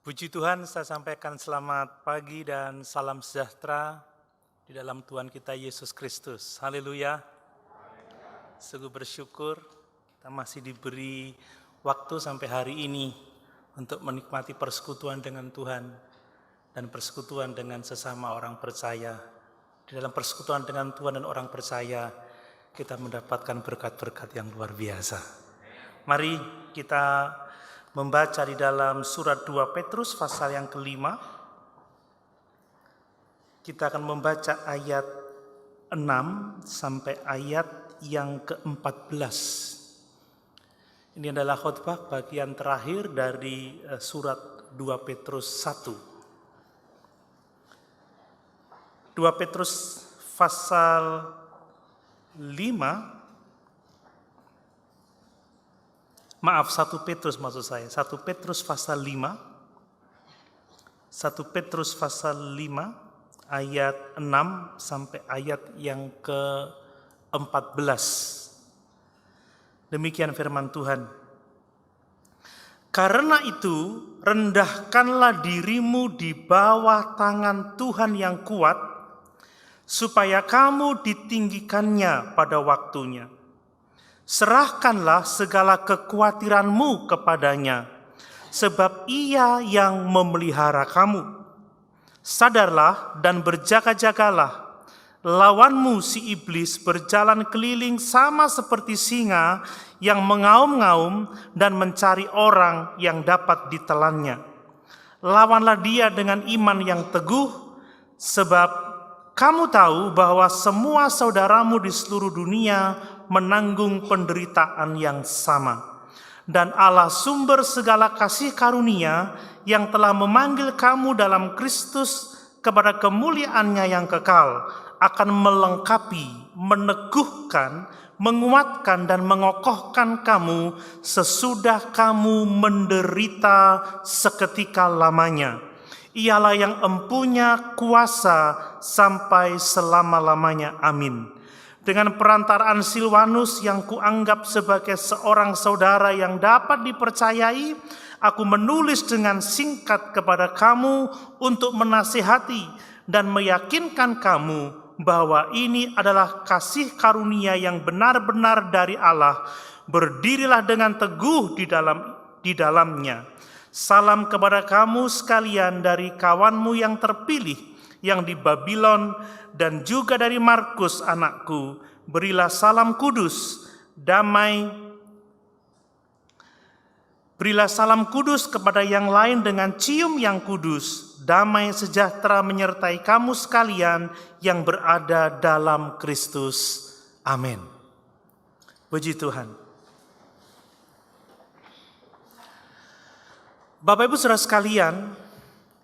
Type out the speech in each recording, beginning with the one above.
Puji Tuhan, saya sampaikan selamat pagi dan salam sejahtera di dalam Tuhan kita Yesus Kristus. Haleluya. Sungguh bersyukur kita masih diberi waktu sampai hari ini untuk menikmati persekutuan dengan Tuhan dan persekutuan dengan sesama orang percaya. Di dalam persekutuan dengan Tuhan dan orang percaya, kita mendapatkan berkat-berkat yang luar biasa. Mari kita membaca di dalam surat 2 Petrus pasal yang kelima. Kita akan membaca ayat 6 sampai ayat yang ke-14. Ini adalah khotbah bagian terakhir dari surat 2 Petrus 1. 2 Petrus pasal 5, Maaf, 1 Petrus maksud saya. 1 Petrus pasal 5. 1 Petrus pasal 5 ayat 6 sampai ayat yang ke-14. Demikian firman Tuhan. Karena itu, rendahkanlah dirimu di bawah tangan Tuhan yang kuat, supaya kamu ditinggikannya pada waktunya. Serahkanlah segala kekhawatiranmu kepadanya, sebab Ia yang memelihara kamu. Sadarlah dan berjaga-jagalah. Lawanmu si iblis berjalan keliling sama seperti singa yang mengaum-ngaum dan mencari orang yang dapat ditelannya. Lawanlah dia dengan iman yang teguh, sebab kamu tahu bahwa semua saudaramu di seluruh dunia menanggung penderitaan yang sama. Dan Allah sumber segala kasih karunia yang telah memanggil kamu dalam Kristus kepada kemuliaannya yang kekal, akan melengkapi, meneguhkan, menguatkan dan mengokohkan kamu sesudah kamu menderita seketika lamanya. Ialah yang empunya kuasa sampai selama-lamanya. Amin. Dengan perantaraan Silwanus yang kuanggap sebagai seorang saudara yang dapat dipercayai, aku menulis dengan singkat kepada kamu untuk menasihati dan meyakinkan kamu bahwa ini adalah kasih karunia yang benar-benar dari Allah. Berdirilah dengan teguh di dalamnya. Salam kepada kamu sekalian dari kawanmu yang terpilih yang di Babylon, dan juga dari Markus anakku. Berilah salam kudus, berilah salam kudus kepada yang lain dengan cium yang kudus. Damai sejahtera menyertai kamu sekalian yang berada dalam Kristus. Amin. Puji Tuhan. Bapak Ibu Saudara sekalian,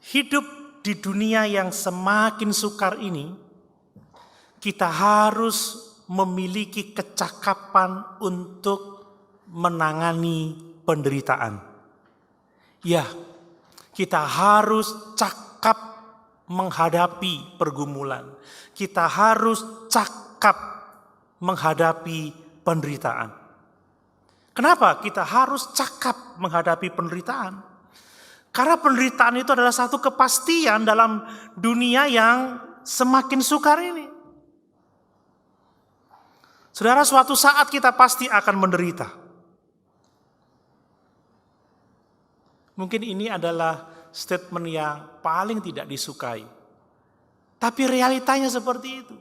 hidup di dunia yang semakin sukar ini, kita harus memiliki kecakapan untuk menangani penderitaan. Ya, kita harus cakap menghadapi pergumulan. Kita harus cakap menghadapi penderitaan. Kenapa kita harus cakap menghadapi penderitaan? Karena penderitaan itu adalah satu kepastian dalam dunia yang semakin sukar ini. Saudara, suatu saat kita pasti akan menderita. Mungkin ini adalah statement yang paling tidak disukai. Tapi realitanya seperti itu.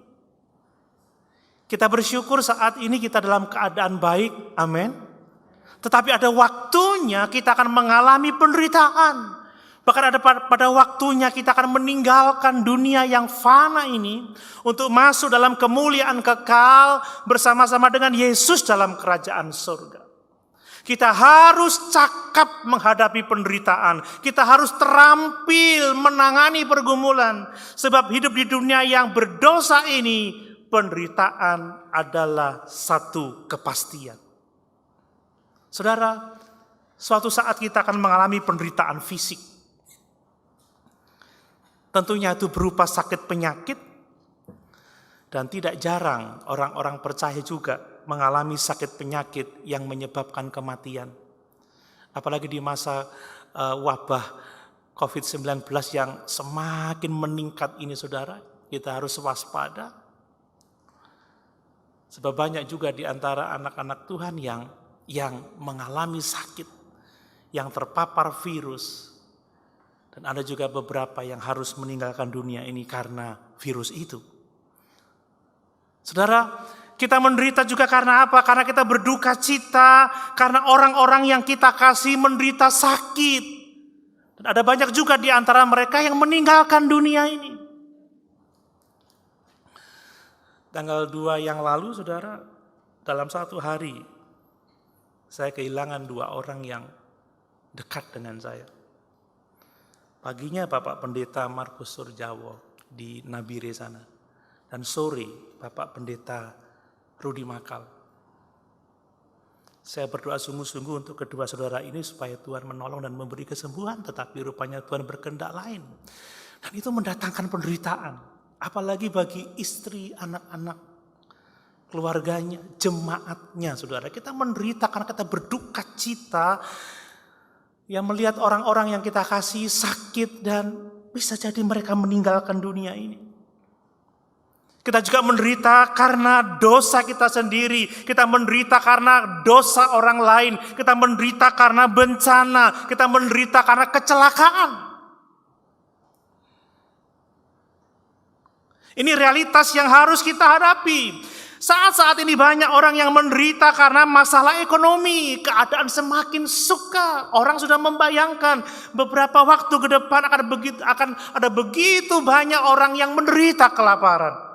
Kita bersyukur saat ini kita dalam keadaan baik, amin. Tetapi ada waktunya kita akan mengalami penderitaan. Bahkan ada pada waktunya kita akan meninggalkan dunia yang fana ini untuk masuk dalam kemuliaan kekal bersama-sama dengan Yesus dalam kerajaan surga. Kita harus cakap menghadapi penderitaan. Kita harus terampil menangani pergumulan. Sebab hidup di dunia yang berdosa ini, penderitaan adalah satu kepastian. Saudara, suatu saat kita akan mengalami penderitaan fisik. Tentunya itu berupa sakit penyakit. Dan tidak jarang orang-orang percaya juga mengalami sakit penyakit yang menyebabkan kematian. Apalagi di masa wabah COVID-19 yang semakin meningkat ini saudara, kita harus waspada. Sebab banyak juga di antara anak-anak Tuhan yang mengalami sakit, yang terpapar virus. Dan ada juga beberapa yang harus meninggalkan dunia ini karena virus itu. Saudara, kita menderita juga karena apa? Karena kita berduka cita, karena orang-orang yang kita kasih menderita sakit. Dan ada banyak juga di antara mereka yang meninggalkan dunia ini. Tanggal 2 yang lalu, saudara, dalam satu hari, saya kehilangan 2 orang yang dekat dengan saya. Paginya Bapak Pendeta Markus Surjawo di Nabire sana. Dan sore Bapak Pendeta Rudi Makal. Saya berdoa sungguh-sungguh untuk kedua saudara ini supaya Tuhan menolong dan memberi kesembuhan. Tetapi rupanya Tuhan berkehendak lain. Dan itu mendatangkan penderitaan. Apalagi bagi istri, anak-anak, keluarganya, jemaatnya, saudara. Kita menderita karena kita berduka cita. Yang melihat orang-orang yang kita kasih sakit dan bisa jadi mereka meninggalkan dunia ini. Kita juga menderita karena dosa kita sendiri. Kita menderita karena dosa orang lain. Kita menderita karena bencana. Kita menderita karena kecelakaan. Ini realitas yang harus kita hadapi. Saat-saat ini banyak orang yang menderita karena masalah ekonomi. Keadaan semakin sukar. Orang sudah membayangkan beberapa waktu ke depan akan ada begitu banyak orang yang menderita kelaparan.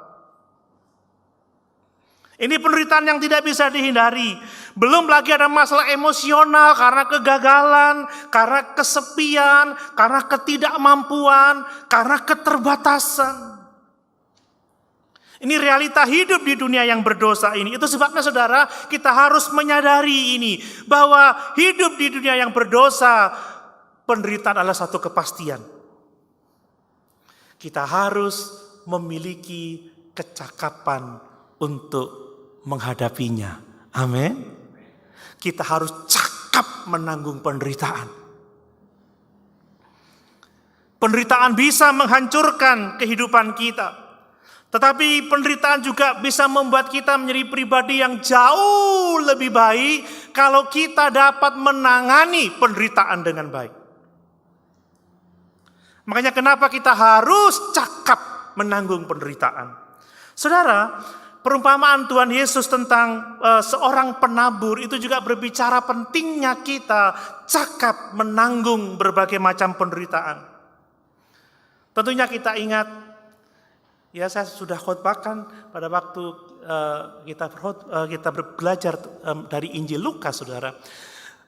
Ini penderitaan yang tidak bisa dihindari. Belum lagi ada masalah emosional karena kegagalan, karena kesepian, karena ketidakmampuan, karena keterbatasan. Ini realita hidup di dunia yang berdosa ini. Itu sebabnya saudara, kita harus menyadari ini. Bahwa hidup di dunia yang berdosa, penderitaan adalah satu kepastian. Kita harus memiliki kecakapan untuk menghadapinya. Amin. Kita harus cakap menanggung penderitaan. Penderitaan bisa menghancurkan kehidupan kita. Tetapi penderitaan juga bisa membuat kita menjadi pribadi yang jauh lebih baik kalau kita dapat menangani penderitaan dengan baik. Makanya kenapa kita harus cakap menanggung penderitaan. Saudara, perumpamaan Tuhan Yesus tentang seorang penabur itu juga berbicara pentingnya kita cakap menanggung berbagai macam penderitaan. Tentunya kita ingat, ya saya sudah khotbahkan pada waktu kita belajar dari Injil Lukas, saudara.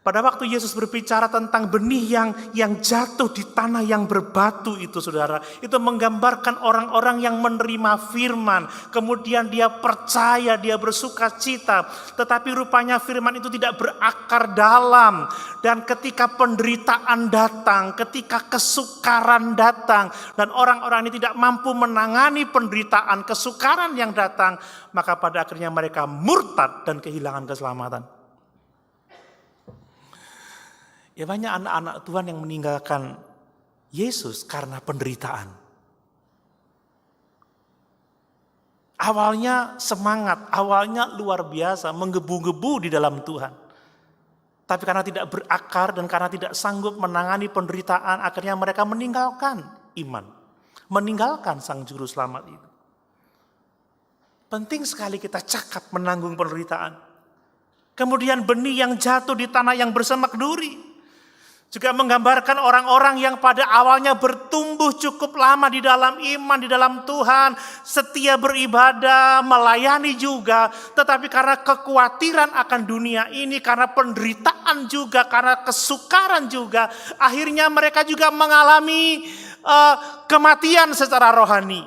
Pada waktu Yesus berbicara tentang benih yang jatuh di tanah yang berbatu itu, saudara. Itu menggambarkan orang-orang yang menerima firman. Kemudian dia percaya, dia bersuka cita. Tetapi rupanya firman itu tidak berakar dalam. Dan ketika penderitaan datang, ketika kesukaran datang. Dan orang-orang ini tidak mampu menangani penderitaan, kesukaran yang datang. Maka pada akhirnya mereka murtad dan kehilangan keselamatan. Ya banyak anak-anak Tuhan yang meninggalkan Yesus karena penderitaan. Awalnya semangat, awalnya luar biasa, menggebu-gebu di dalam Tuhan. Tapi karena tidak berakar dan karena tidak sanggup menangani penderitaan, akhirnya mereka meninggalkan iman. Meninggalkan Sang Juru Selamat itu. Penting sekali kita cakap menanggung penderitaan. Kemudian benih yang jatuh di tanah yang bersemak duri. Juga menggambarkan orang-orang yang pada awalnya bertumbuh cukup lama di dalam iman, di dalam Tuhan, setia beribadah, melayani juga. Tetapi karena kekhawatiran akan dunia ini, karena penderitaan juga, karena kesukaran juga, akhirnya mereka juga mengalami kematian secara rohani.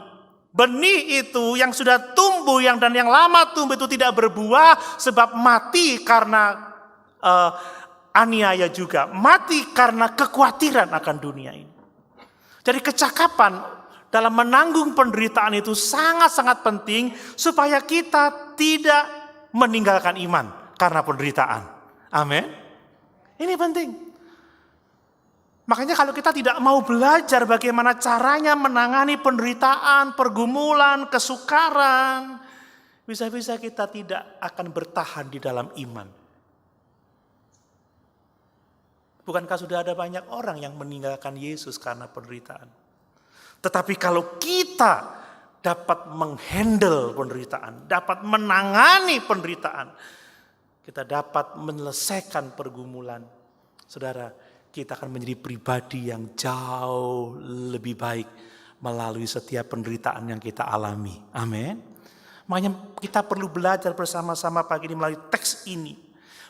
Benih itu yang sudah tumbuh dan yang lama tumbuh itu tidak berbuah sebab mati karena aniaya juga, mati karena kekhawatiran akan dunia ini. Jadi kecakapan dalam menanggung penderitaan itu sangat-sangat penting supaya kita tidak meninggalkan iman karena penderitaan. Amin. Ini penting. Makanya kalau kita tidak mau belajar bagaimana caranya menangani penderitaan, pergumulan, kesukaran, bisa-bisa kita tidak akan bertahan di dalam iman. Bukankah sudah ada banyak orang yang meninggalkan Yesus karena penderitaan? Tetapi kalau kita dapat menghandle penderitaan, dapat menangani penderitaan, kita dapat menyelesaikan pergumulan, saudara, kita akan menjadi pribadi yang jauh lebih baik melalui setiap penderitaan yang kita alami. Amin. Makanya kita perlu belajar bersama-sama pagi ini melalui teks ini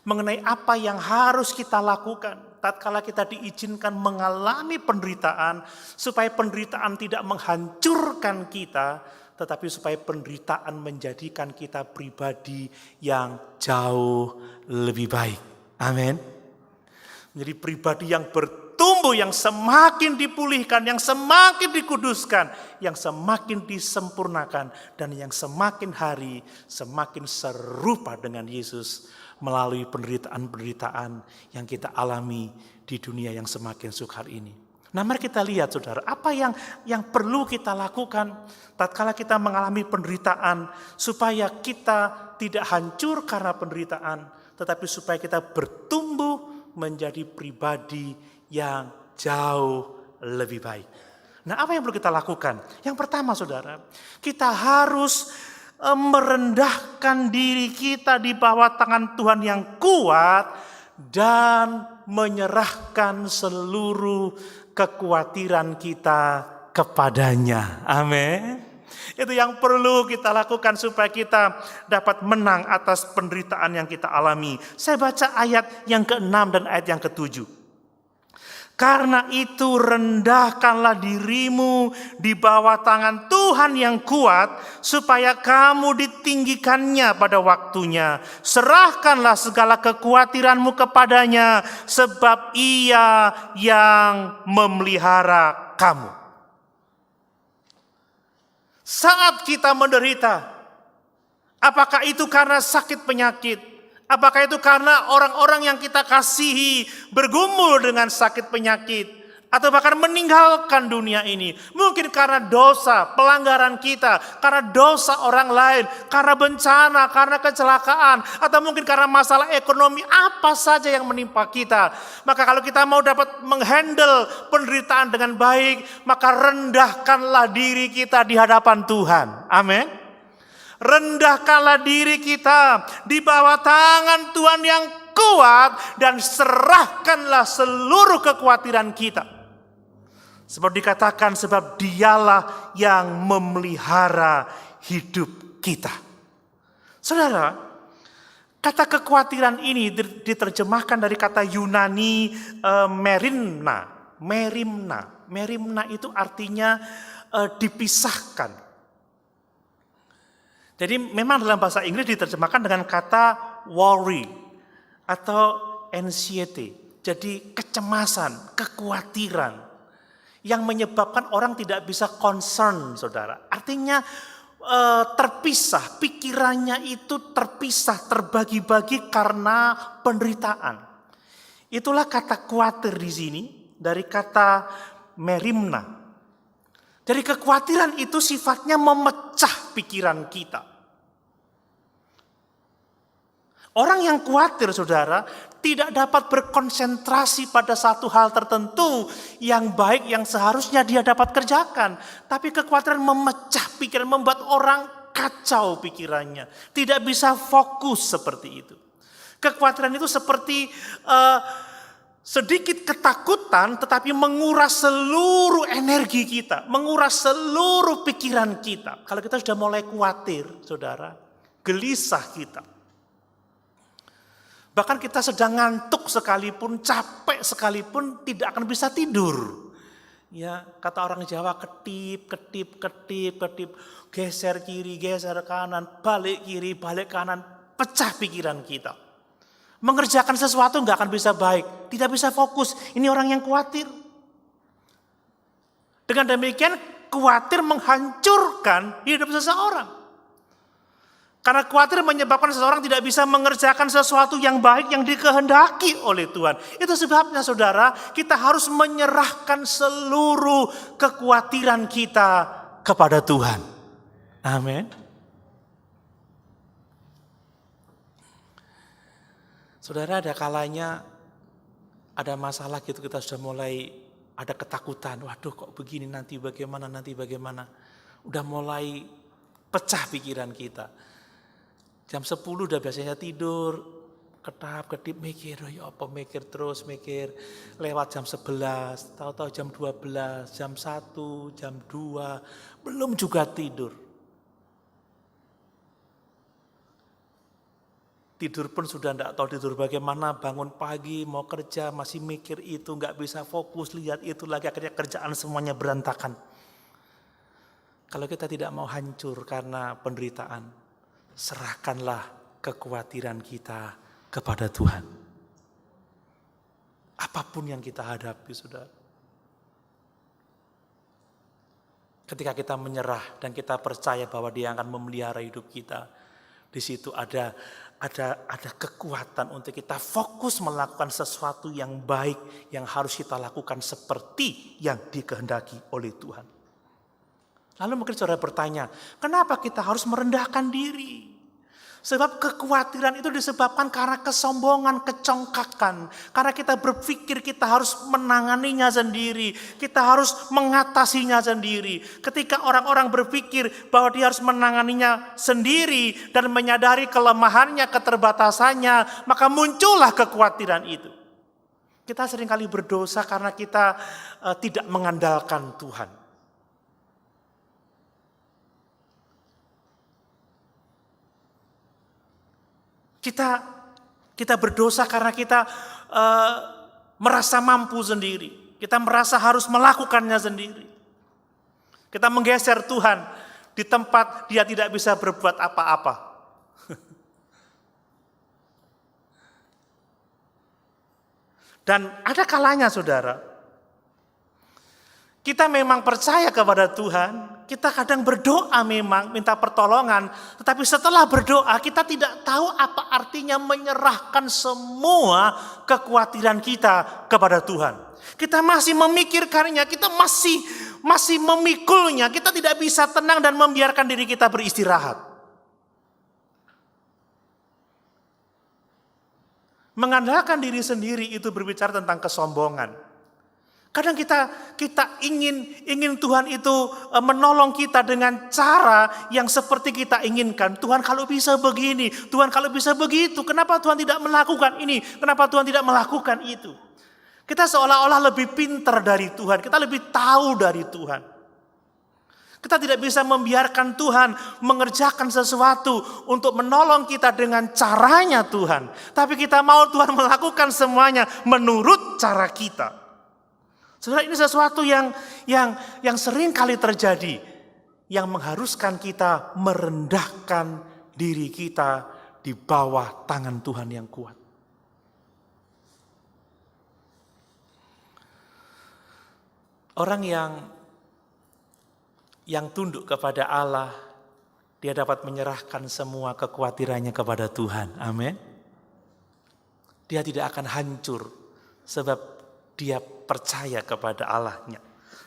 mengenai apa yang harus kita lakukan tatkala kita diizinkan mengalami penderitaan, supaya penderitaan tidak menghancurkan kita, tetapi supaya penderitaan menjadikan kita pribadi yang jauh lebih baik. Amin. Menjadi pribadi yang bertumbuh, yang semakin dipulihkan, yang semakin dikuduskan, yang semakin disempurnakan, dan yang semakin hari semakin serupa dengan Yesus melalui penderitaan-penderitaan yang kita alami di dunia yang semakin sukar ini. Nah, mari kita lihat saudara, apa yang perlu kita lakukan tatkala kita mengalami penderitaan, supaya kita tidak hancur karena penderitaan, tetapi supaya kita bertumbuh menjadi pribadi yang jauh lebih baik. Nah, apa yang perlu kita lakukan? Yang pertama saudara, kita harus merendahkan diri kita di bawah tangan Tuhan yang kuat dan menyerahkan seluruh kekhawatiran kita kepadanya. Amin. Itu yang perlu kita lakukan supaya kita dapat menang atas penderitaan yang kita alami. Saya baca ayat yang ke-6 dan ayat yang ke-7. Karena itu rendahkanlah dirimu di bawah tangan Tuhan yang kuat, supaya kamu ditinggikannya pada waktunya. Serahkanlah segala kekhawatiranmu kepadanya, sebab Ia yang memelihara kamu. Saat kita menderita, apakah itu karena sakit penyakit? Apakah itu karena orang-orang yang kita kasihi bergumul dengan sakit penyakit, atau bahkan meninggalkan dunia ini? Mungkin karena dosa, pelanggaran kita, karena dosa orang lain, karena bencana, karena kecelakaan, atau mungkin karena masalah ekonomi, apa saja yang menimpa kita. Maka kalau kita mau dapat menghandle penderitaan dengan baik, maka rendahkanlah diri kita di hadapan Tuhan. Amin. Rendahkanlah diri kita di bawah tangan Tuhan yang kuat, dan serahkanlah seluruh kekhawatiran kita. Sebab dikatakan, sebab Dialah yang memelihara hidup kita. Saudara, kata kekhawatiran ini diterjemahkan dari kata Yunani merimna. Merimna itu artinya dipisahkan. Jadi memang dalam bahasa Inggris diterjemahkan dengan kata worry atau anxiety. Jadi kecemasan, kekhawatiran yang menyebabkan orang tidak bisa concern, saudara. Artinya terpisah, pikirannya itu terpisah, terbagi-bagi karena penderitaan. Itulah kata khawatir di sini dari kata merimna. Jadi kekhawatiran itu sifatnya memecah pikiran kita. Orang yang khawatir, saudara, tidak dapat berkonsentrasi pada satu hal tertentu yang baik yang seharusnya dia dapat kerjakan. Tapi kekhawatiran memecah pikiran, membuat orang kacau pikirannya. Tidak bisa fokus seperti itu. Kekhawatiran itu seperti sedikit ketakutan, tetapi menguras seluruh energi kita, menguras seluruh pikiran kita. Kalau kita sudah mulai khawatir, saudara, gelisah kita. Bahkan kita sedang ngantuk sekalipun, capek sekalipun, tidak akan bisa tidur. Ya, kata orang Jawa, ketip, geser kiri, geser kanan, balik kiri, balik kanan, pecah pikiran kita. Mengerjakan sesuatu nggak akan bisa baik, tidak bisa fokus. Ini orang yang khawatir. Dengan demikian, khawatir menghancurkan hidup seseorang. Karena khawatir menyebabkan seseorang tidak bisa mengerjakan sesuatu yang baik yang dikehendaki oleh Tuhan. Itu sebabnya saudara, kita harus menyerahkan seluruh kekhawatiran kita kepada Tuhan. Amin. Saudara, ada kalanya ada masalah gitu, kita sudah mulai ada ketakutan. Waduh, kok begini, nanti bagaimana. Udah mulai pecah pikiran kita. Jam 10 udah biasanya tidur, ketap-ketip mikir, mikir. Lewat jam 11, tahu-tahu jam 12, jam 1, jam 2, belum juga tidur. Tidur pun sudah enggak tahu tidur bagaimana, bangun pagi, mau kerja, masih mikir itu, enggak bisa fokus, lihat itu lagi, akhirnya kerjaan semuanya berantakan. Kalau kita tidak mau hancur karena penderitaan, serahkanlah kekhawatiran kita kepada Tuhan. Apapun yang kita hadapi, saudara. Ketika kita menyerah dan kita percaya bahwa Dia akan memelihara hidup kita, di situ ada kekuatan untuk kita fokus melakukan sesuatu yang baik yang harus kita lakukan seperti yang dikehendaki oleh Tuhan. Lalu mungkin saudara bertanya, kenapa kita harus merendahkan diri? Sebab kekhawatiran itu disebabkan karena kesombongan, kecongkakan. Karena kita berpikir kita harus menanganinya sendiri. Kita harus mengatasinya sendiri. Ketika orang-orang berpikir bahwa dia harus menanganinya sendiri dan menyadari kelemahannya, keterbatasannya, maka muncullah kekhawatiran itu. Kita seringkali berdosa karena kita tidak mengandalkan Tuhan. Kita berdosa karena kita merasa mampu sendiri. Kita merasa harus melakukannya sendiri. Kita menggeser Tuhan di tempat Dia tidak bisa berbuat apa-apa. Dan ada kalanya saudara, kita memang percaya kepada Tuhan, kita kadang berdoa memang minta pertolongan, tetapi setelah berdoa kita tidak tahu apa artinya menyerahkan semua kekhawatiran kita kepada Tuhan. Kita masih memikirkannya, kita masih memikulnya, kita tidak bisa tenang dan membiarkan diri kita beristirahat. Mengandalkan diri sendiri itu berbicara tentang kesombongan. Kadang kita ingin Tuhan itu menolong kita dengan cara yang seperti kita inginkan. Tuhan kalau bisa begini, Tuhan kalau bisa begitu, kenapa Tuhan tidak melakukan ini? Kenapa Tuhan tidak melakukan itu? Kita seolah-olah lebih pintar dari Tuhan, kita lebih tahu dari Tuhan. Kita tidak bisa membiarkan Tuhan mengerjakan sesuatu untuk menolong kita dengan caranya Tuhan. Tapi kita mau Tuhan melakukan semuanya menurut cara kita. Saudara, ini sesuatu yang sering kali terjadi, yang mengharuskan kita merendahkan diri kita di bawah tangan Tuhan yang kuat. Orang yang tunduk kepada Allah, dia dapat menyerahkan semua kekhawatirannya kepada Tuhan. Amin. Dia tidak akan hancur sebab dia percaya kepada Allahnya.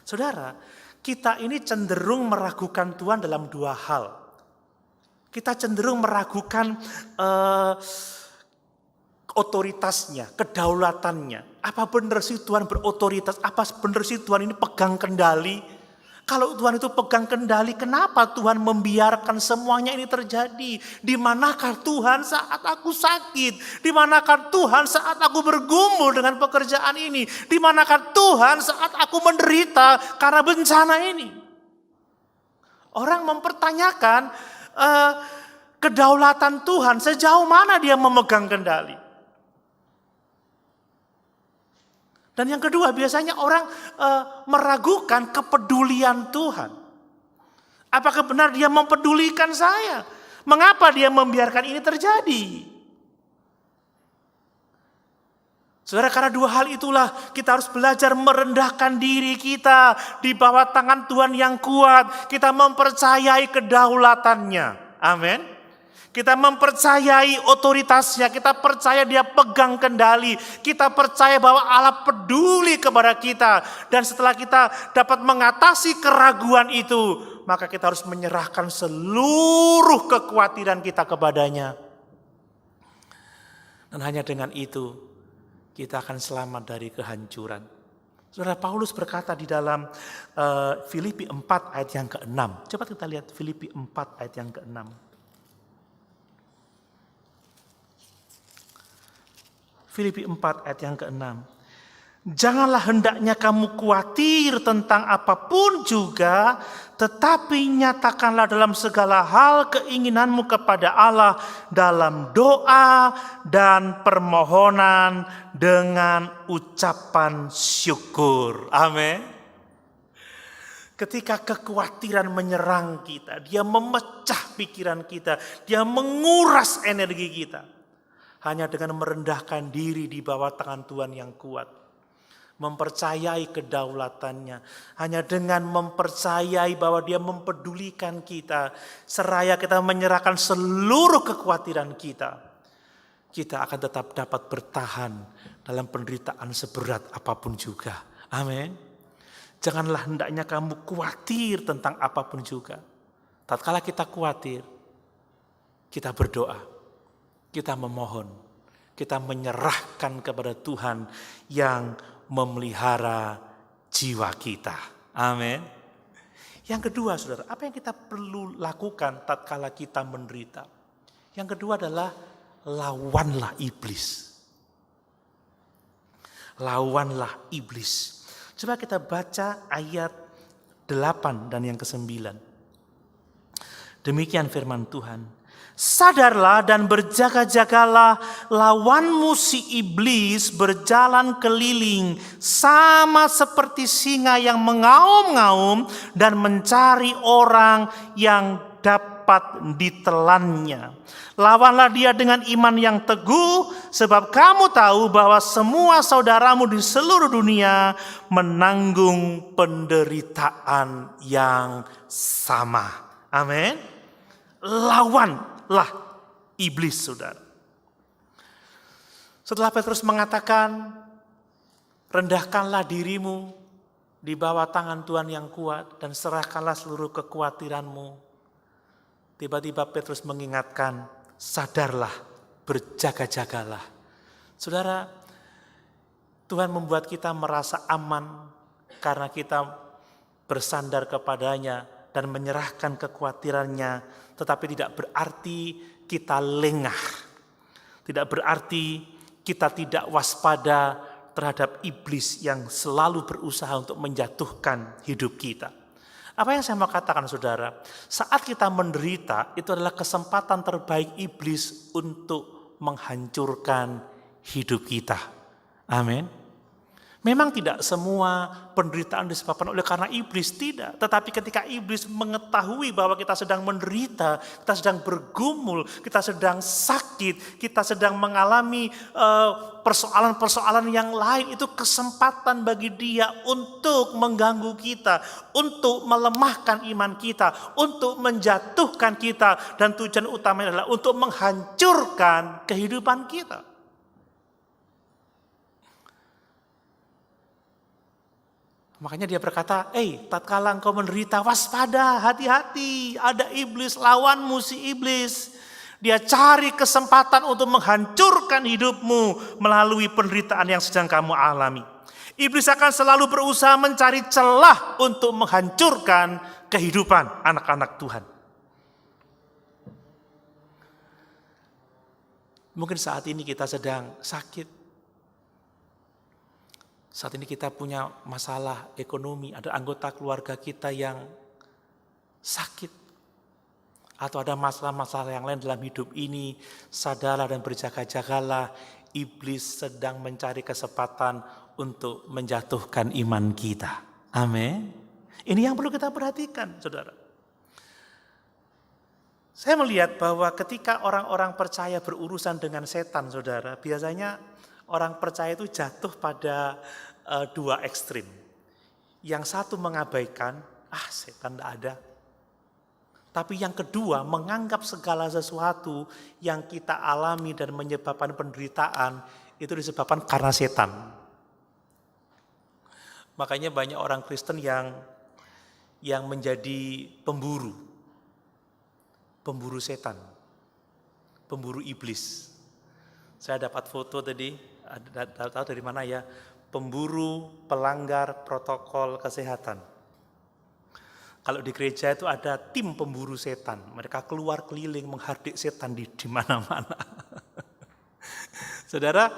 Saudara, kita ini cenderung meragukan Tuhan dalam dua hal. Kita cenderung meragukan otoritasnya, kedaulatannya. Apa benar sih Tuhan berotoritas? Apa benar sih Tuhan ini pegang kendali? Kalau Tuhan itu pegang kendali, kenapa Tuhan membiarkan semuanya ini terjadi? Di manakah Tuhan saat aku sakit? Di manakah Tuhan saat aku bergumul dengan pekerjaan ini? Di manakah Tuhan saat aku menderita karena bencana ini? Orang mempertanyakan kedaulatan Tuhan, sejauh mana Dia memegang kendali. Dan yang kedua, biasanya orang meragukan kepedulian Tuhan. Apakah benar Dia mempedulikan saya? Mengapa Dia membiarkan ini terjadi? Saudara, karena dua hal itulah kita harus belajar merendahkan diri kita di bawah tangan Tuhan yang kuat. Kita mempercayai kedaulatannya. Amin. Kita mempercayai otoritasnya, kita percaya dia pegang kendali, kita percaya bahwa Allah peduli kepada kita. Dan setelah kita dapat mengatasi keraguan itu, maka kita harus menyerahkan seluruh kekhawatiran kita kepadanya. Dan hanya dengan itu, kita akan selamat dari kehancuran. Saudara, Paulus berkata di dalam Filipi 4 ayat yang ke-6. Coba kita lihat Filipi 4 ayat yang ke-6. Filipi 4 ayat yang ke-6. Janganlah hendaknya kamu khawatir tentang apapun juga, tetapi nyatakanlah dalam segala hal keinginanmu kepada Allah dalam doa dan permohonan dengan ucapan syukur. Amin. Ketika kekhawatiran menyerang kita, dia memecah pikiran kita, dia menguras energi kita. Hanya dengan merendahkan diri di bawah tangan Tuhan yang kuat. Mempercayai kedaulatannya. Hanya dengan mempercayai bahwa dia mempedulikan kita. Seraya kita menyerahkan seluruh kekhawatiran kita. Kita akan tetap dapat bertahan dalam penderitaan seberat apapun juga. Amin. Janganlah hendaknya kamu khawatir tentang apapun juga. Tatkala kita khawatir, kita berdoa. Kita memohon, kita menyerahkan kepada Tuhan yang memelihara jiwa kita. Amin. Yang kedua, saudara, apa yang kita perlu lakukan tatkala kita menderita? Yang kedua adalah lawanlah iblis. Lawanlah iblis. Coba kita baca ayat 8 dan yang ke-9. Demikian firman Tuhan. Sadarlah dan berjaga-jagalah, lawanmu si iblis berjalan keliling sama seperti singa yang mengaum-ngaum dan mencari orang yang dapat ditelannya. Lawanlah dia dengan iman yang teguh, sebab kamu tahu bahwa semua saudaramu di seluruh dunia menanggung penderitaan yang sama. Amin. Lawanlah iblis, saudara. Setelah Petrus mengatakan, rendahkanlah dirimu di bawah tangan Tuhan yang kuat dan serahkanlah seluruh kekhawatiranmu. Tiba-tiba Petrus mengingatkan, sadarlah, berjaga-jagalah. Saudara, Tuhan membuat kita merasa aman karena kita bersandar kepadanya dan menyerahkan kekhawatirannya, tetapi tidak berarti kita lengah. Tidak berarti kita tidak waspada terhadap iblis yang selalu berusaha untuk menjatuhkan hidup kita. Apa yang saya mau katakan, saudara? Saat kita menderita, itu adalah kesempatan terbaik iblis untuk menghancurkan hidup kita. Amin. Memang tidak semua penderitaan disebabkan oleh karena iblis, tidak. Tetapi ketika iblis mengetahui bahwa kita sedang menderita, kita sedang bergumul, kita sedang sakit, kita sedang mengalami persoalan-persoalan yang lain, itu kesempatan bagi dia untuk mengganggu kita, untuk melemahkan iman kita, untuk menjatuhkan kita, dan tujuan utamanya adalah untuk menghancurkan kehidupan kita. Makanya dia berkata, tatkala engkau menderita, waspada, hati-hati, ada iblis, lawanmu si iblis. Dia cari kesempatan untuk menghancurkan hidupmu melalui penderitaan yang sedang kamu alami. Iblis akan selalu berusaha mencari celah untuk menghancurkan kehidupan anak-anak Tuhan. Mungkin saat ini kita sedang sakit. Saat ini kita punya masalah ekonomi, ada anggota keluarga kita yang sakit. Atau ada masalah-masalah yang lain dalam hidup ini. Sadarlah dan berjaga-jagalah, iblis sedang mencari kesempatan untuk menjatuhkan iman kita. Amin. Ini yang perlu kita perhatikan, saudara. Saya melihat bahwa ketika orang-orang percaya berurusan dengan setan, saudara, biasanya orang percaya itu jatuh pada dua ekstrim. Yang satu mengabaikan, setan tidak ada. Tapi yang kedua, menganggap segala sesuatu yang kita alami dan menyebabkan penderitaan itu disebabkan karena setan. Makanya banyak orang Kristen yang menjadi pemburu setan, pemburu iblis. Saya dapat foto tadi, tahu dari mana ya, pemburu pelanggar protokol kesehatan. Kalau di gereja itu ada tim pemburu setan, mereka keluar keliling menghardik setan di mana-mana. Saudara,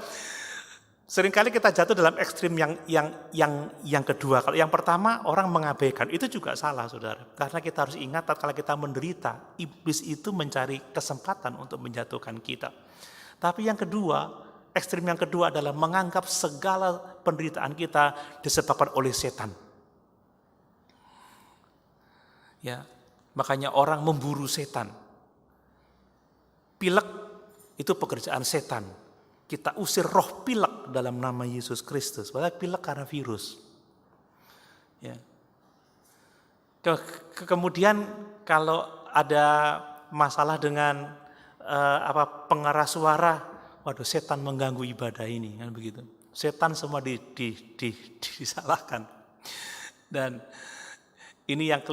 seringkali kita jatuh dalam ekstrim yang kedua. Kalau yang pertama orang mengabaikan, itu juga salah, saudara. Karena kita harus ingat kalau kita menderita, iblis itu mencari kesempatan untuk menjatuhkan kita. Tapi yang kedua, ekstrim yang kedua adalah menganggap segala penderitaan kita disebabkan oleh setan. Ya, makanya orang memburu setan. Pilek itu pekerjaan setan. Kita usir roh pilek dalam nama Yesus Kristus. Padahal pilek karena virus. Ya. Kemudian kalau ada masalah dengan pengeras suara, waduh, setan mengganggu ibadah ini, kan begitu. Setan semua disalahkan. Dan ini yang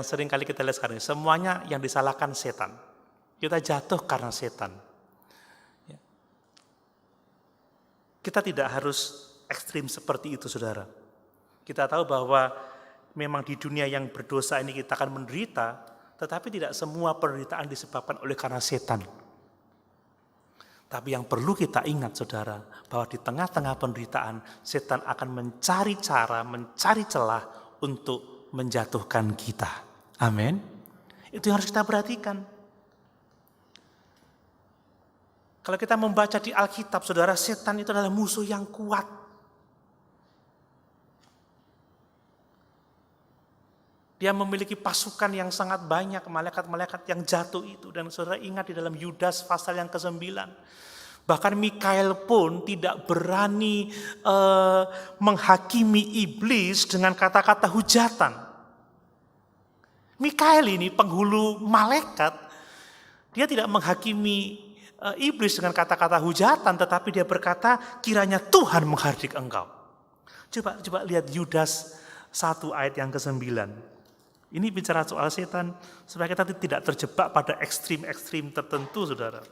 sering kali kita lihat sekarang, semuanya yang disalahkan setan. Kita jatuh karena setan. Ya. Kita tidak harus ekstrim seperti itu, saudara. Kita tahu bahwa memang di dunia yang berdosa ini kita akan menderita, tetapi tidak semua penderitaan disebabkan oleh karena setan. Tapi yang perlu kita ingat, saudara, bahwa di tengah-tengah penderitaan, setan akan mencari cara, mencari celah untuk menjatuhkan kita. Amin. Itu yang harus kita perhatikan. Kalau kita membaca di Alkitab, saudara, setan itu adalah musuh yang kuat. Dia memiliki pasukan yang sangat banyak, malaikat-malaikat yang jatuh itu. Dan saudara ingat di dalam Yudas pasal yang ke-9. Bahkan Mikael pun tidak berani menghakimi iblis dengan kata-kata hujatan. Mikael ini penghulu malaikat, dia tidak menghakimi iblis dengan kata-kata hujatan, tetapi dia berkata, kiranya Tuhan menghardik engkau. Coba lihat Yudas 1 ayat yang ke-9. Ini bicara soal setan, supaya kita tidak terjebak pada ekstrim-ekstrim tertentu, saudara.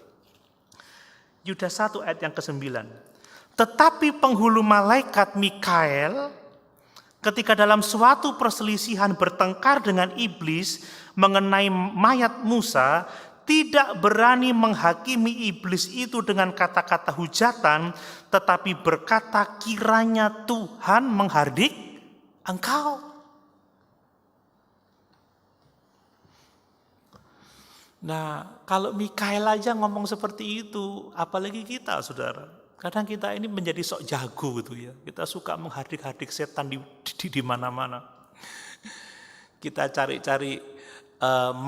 Yudas 1 ayat yang ke-9. Tetapi penghulu malaikat Mikael, ketika dalam suatu perselisihan bertengkar dengan iblis mengenai mayat Musa, tidak berani menghakimi iblis itu dengan kata-kata hujatan, tetapi berkata, kiranya Tuhan menghardik engkau. Nah, kalau Mikael aja ngomong seperti itu, apalagi kita, saudara. Kadang kita ini menjadi sok jago gitu ya. Kita suka menghardik-hardik setan di mana-mana. Kita cari-cari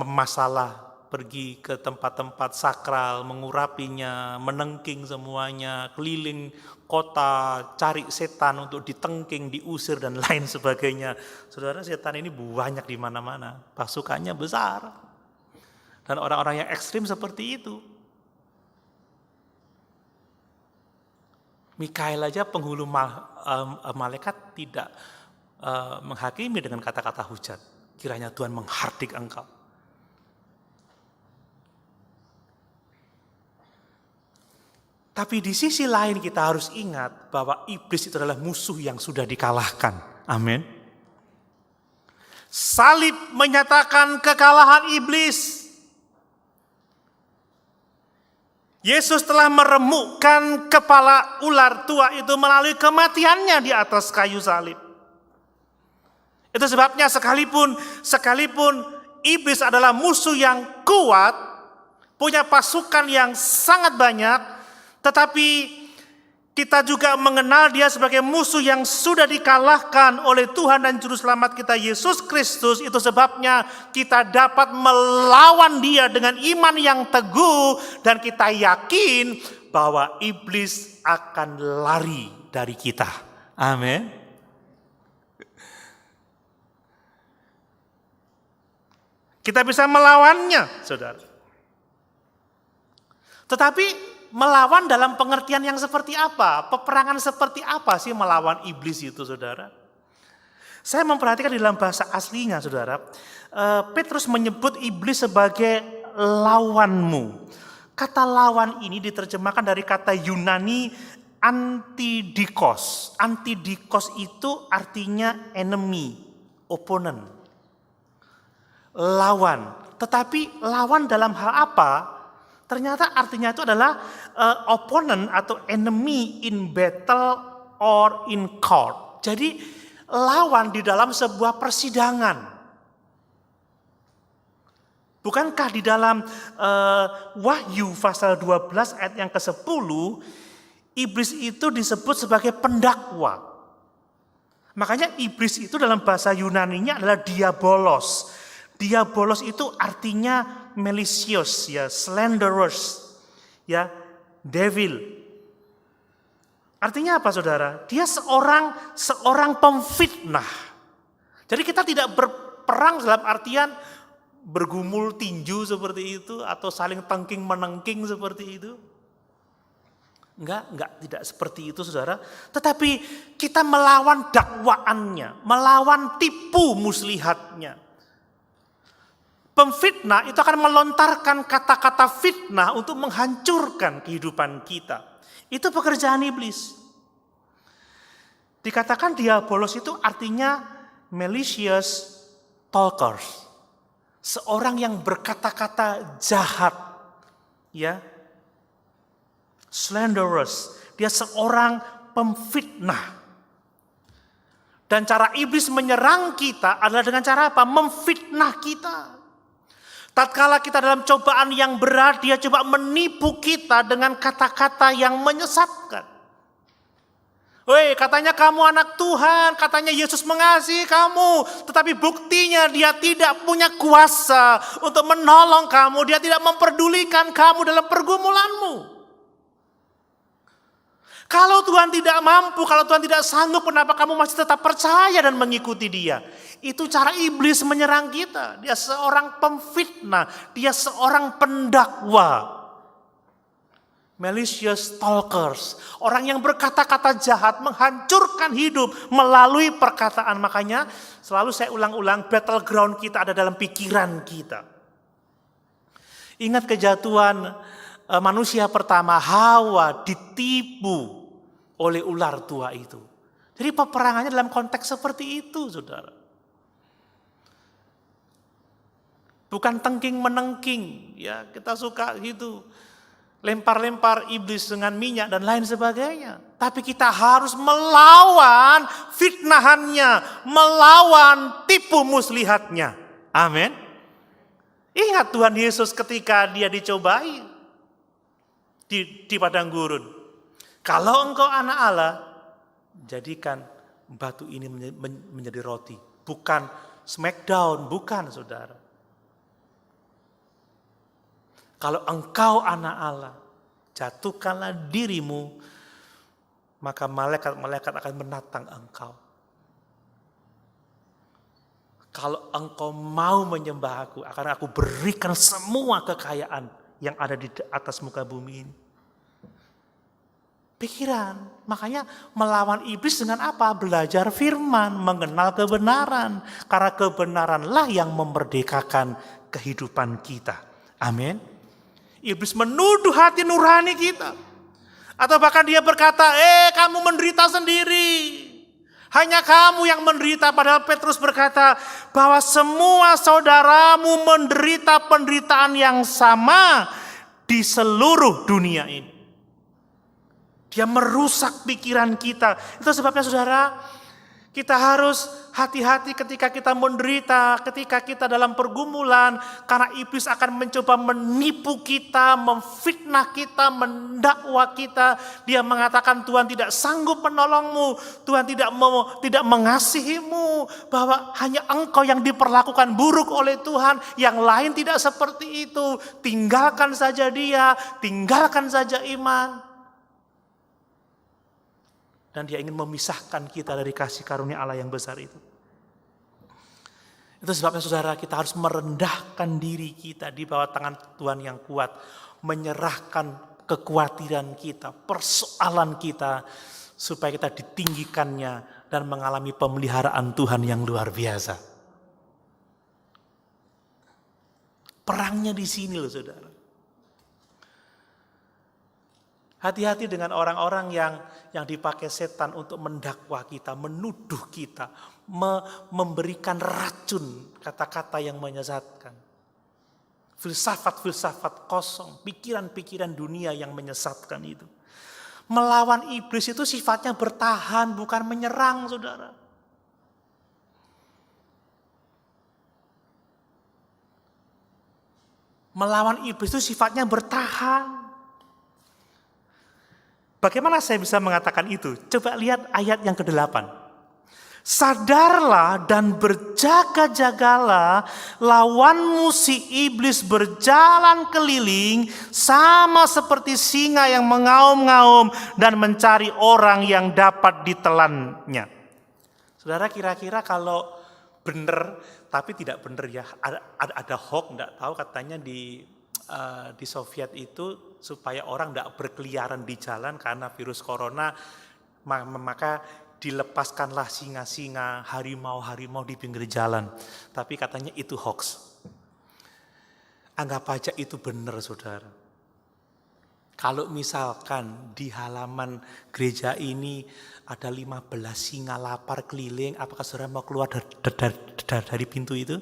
masalah, pergi ke tempat-tempat sakral, mengurapinya, menengking semuanya, keliling kota, cari setan untuk ditengking, diusir dan lain sebagainya. Saudara, setan ini banyak di mana-mana, pasukannya besar. Dan orang-orang yang ekstrim seperti itu. Mikael aja penghulu malaikat tidak menghakimi dengan kata-kata hujat. Kiranya Tuhan menghardik engkau. Tapi di sisi lain kita harus ingat bahwa iblis itu adalah musuh yang sudah dikalahkan. Amin. Salib menyatakan kekalahan iblis. Yesus telah meremukkan kepala ular tua itu melalui kematiannya di atas kayu salib. Itu sebabnya sekalipun iblis adalah musuh yang kuat, punya pasukan yang sangat banyak, tetapi kita juga mengenal dia sebagai musuh yang sudah dikalahkan oleh Tuhan dan Juru Selamat kita Yesus Kristus. Itu sebabnya kita dapat melawan dia dengan iman yang teguh. Dan kita yakin bahwa iblis akan lari dari kita. Amin. Kita bisa melawannya, saudara. Tetapi melawan dalam pengertian yang seperti apa? Peperangan seperti apa sih melawan iblis itu, saudara? Saya memperhatikan di dalam bahasa aslinya, saudara. Petrus menyebut iblis sebagai lawanmu. Kata lawan ini diterjemahkan dari kata Yunani antidikos. Antidikos itu artinya enemy, opponent, lawan. Tetapi lawan dalam hal apa? Ternyata artinya itu adalah opponent atau enemy in battle or in court. Jadi lawan di dalam sebuah persidangan. Bukankah di dalam Wahyu pasal 12 ayat yang ke-10, iblis itu disebut sebagai pendakwa. Makanya iblis itu dalam bahasa Yunaninya adalah diabolos. Diabolos itu artinya malicious, ya, slanderous, ya, devil. Artinya apa, saudara? Dia seorang pemfitnah. Jadi kita tidak berperang dalam artian bergumul tinju seperti itu atau saling tengking menengking seperti itu. Enggak, tidak seperti itu, saudara. Tetapi kita melawan dakwaannya, melawan tipu muslihatnya. Pemfitnah itu akan melontarkan kata-kata fitnah untuk menghancurkan kehidupan kita. Itu pekerjaan iblis. Dikatakan diabolos itu artinya malicious talkers. Seorang yang berkata-kata jahat, ya, slanderous. Dia seorang pemfitnah. Dan cara iblis menyerang kita adalah dengan cara apa? Memfitnah kita. Tatkala kita dalam cobaan yang berat, dia coba menipu kita dengan kata-kata yang menyesatkan. Woi, katanya kamu anak Tuhan, katanya Yesus mengasihi kamu, tetapi buktinya dia tidak punya kuasa untuk menolong kamu, dia tidak memperdulikan kamu dalam pergumulanmu. Kalau Tuhan tidak mampu, kalau Tuhan tidak sanggup, kenapa kamu masih tetap percaya dan mengikuti dia? Itu cara iblis menyerang kita. Dia seorang pemfitnah, dia seorang pendakwa. Malicious talkers, orang yang berkata-kata jahat, menghancurkan hidup melalui perkataan. Makanya selalu saya ulang-ulang, battleground kita ada dalam pikiran kita. Ingat kejatuhan manusia pertama, Hawa ditipu oleh ular tua itu. Jadi peperangannya dalam konteks seperti itu, saudara. Bukan tengking menengking, ya kita suka gitu. Lempar-lempar iblis dengan minyak dan lain sebagainya. Tapi kita harus melawan fitnahannya, melawan tipu muslihatnya. Amin. Ingat Tuhan Yesus ketika dia dicobai di padang gurun. Kalau engkau anak Allah, jadikan batu ini menjadi roti. Bukan smackdown, bukan, saudara. Kalau engkau anak Allah, jatuhkanlah dirimu, maka malaikat-malaikat akan menatang engkau. Kalau engkau mau menyembah aku, akan aku berikan semua kekayaan yang ada di atas muka bumi ini. Pikiran, makanya melawan iblis dengan apa? Belajar firman, mengenal kebenaran. Karena kebenaranlah yang memerdekakan kehidupan kita. Amin. Iblis menuduh hati nurani kita. Atau bahkan dia berkata, kamu menderita sendiri. Hanya kamu yang menderita. Padahal Petrus berkata bahwa semua saudaramu menderita penderitaan yang sama di seluruh dunia ini. Dia merusak pikiran kita. Itu sebabnya saudara, kita harus hati-hati ketika kita menderita, ketika kita dalam pergumulan. Karena iblis akan mencoba menipu kita, memfitnah kita, mendakwa kita. Dia mengatakan Tuhan tidak sanggup menolongmu, Tuhan tidak mengasihimu, bahwa hanya engkau yang diperlakukan buruk oleh Tuhan, yang lain tidak seperti itu. Tinggalkan saja dia, tinggalkan saja iman. Dan dia ingin memisahkan kita dari kasih karunia Allah yang besar itu. Itu sebabnya saudara, kita harus merendahkan diri kita di bawah tangan Tuhan yang kuat. Menyerahkan kekhawatiran kita, persoalan kita, supaya kita ditinggikannya dan mengalami pemeliharaan Tuhan yang luar biasa. Perangnya di sini loh saudara. Hati-hati dengan orang-orang yang dipakai setan untuk mendakwa kita, menuduh kita, memberikan racun, kata-kata yang menyesatkan. Filsafat-filsafat kosong, pikiran-pikiran dunia yang menyesatkan itu. Melawan iblis itu sifatnya bertahan, bukan menyerang, saudara. Melawan iblis itu sifatnya bertahan. Bagaimana saya bisa mengatakan itu? Coba lihat ayat yang ke-8. Sadarlah dan berjaga-jagalah, lawanmu si iblis berjalan keliling sama seperti singa yang mengaum-ngaum dan mencari orang yang dapat ditelannya. Saudara, kira-kira kalau benar, tapi tidak benar ya, ada hoax, enggak tahu, katanya di Soviet itu supaya orang tidak berkeliaran di jalan karena virus corona, maka dilepaskanlah singa-singa, harimau-harimau di pinggir jalan. Tapi katanya itu hoax. Anggap aja itu benar, saudara. Kalau misalkan di halaman gereja ini ada 15 singa lapar keliling, apakah saudara mau keluar dari pintu itu?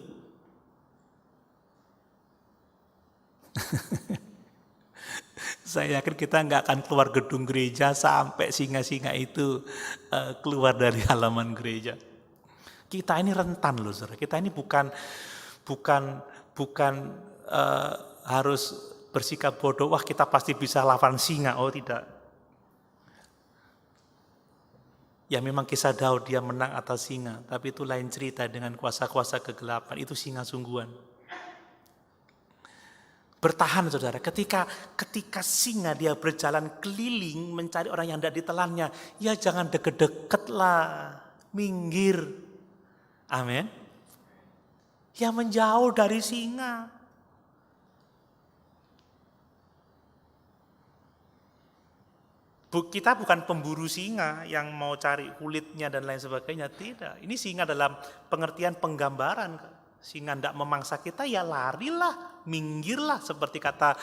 Saya yakin kita nggak akan keluar gedung gereja sampai singa-singa itu keluar dari halaman gereja. Kita ini rentan loh, saudara. Kita ini bukan harus bersikap bodoh. Wah, kita pasti bisa lawan singa. Oh tidak. Ya memang kisah Daud dia menang atas singa, tapi itu lain cerita dengan kuasa-kuasa kegelapan. Itu singa sungguhan. Bertahan, saudara. Ketika singa dia berjalan keliling mencari orang yang tidak ditelannya, ya jangan deket-deket lah, minggir. Amin. Ya menjauh dari singa. Kita bukan pemburu singa yang mau cari kulitnya dan lain sebagainya, tidak. Ini singa dalam pengertian penggambaran. Singa tidak memangsa kita, ya larilah, minggirlah, seperti kata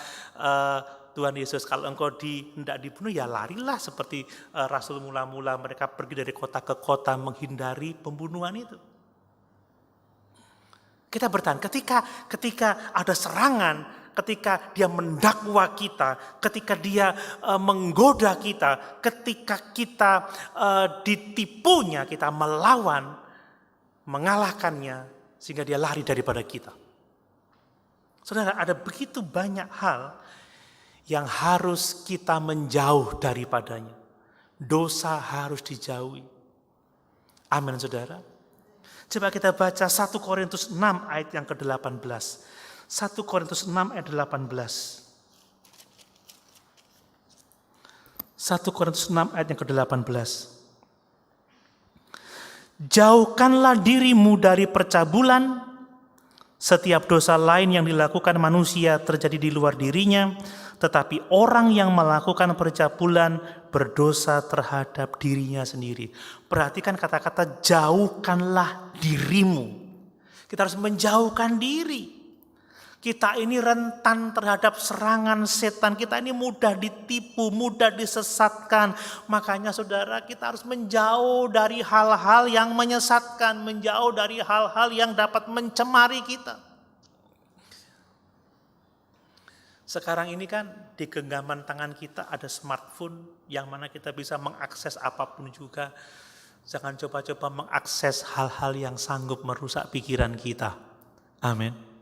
Tuhan Yesus, kalau engkau tidak dibunuh, ya larilah, seperti Rasul mula-mula mereka pergi dari kota ke kota menghindari pembunuhan itu. Kita bertahan ketika ada serangan, ketika dia mendakwa kita, ketika dia menggoda kita, ketika kita ditipunya, kita melawan, mengalahkannya, sehingga dia lari daripada kita. Saudara, ada begitu banyak hal yang harus kita menjauh daripadanya. Dosa harus dijauhi. Amin, saudara. Coba kita baca 1 Korintus 6 ayat yang ke-18. 1 Korintus 6 ayat 18. 1 Korintus 6 ayat yang ke-18. Jauhkanlah dirimu dari percabulan. Setiap dosa lain yang dilakukan manusia terjadi di luar dirinya, tetapi orang yang melakukan percabulan berdosa terhadap dirinya sendiri. Perhatikan kata-kata jauhkanlah dirimu. Kita harus menjauhkan diri. Kita ini rentan terhadap serangan setan. Kita ini mudah ditipu, mudah disesatkan. Makanya saudara, kita harus menjauh dari hal-hal yang menyesatkan. Menjauh dari hal-hal yang dapat mencemari kita. Sekarang ini kan di genggaman tangan kita ada smartphone yang mana kita bisa mengakses apapun juga. Jangan coba-coba mengakses hal-hal yang sanggup merusak pikiran kita. Amin.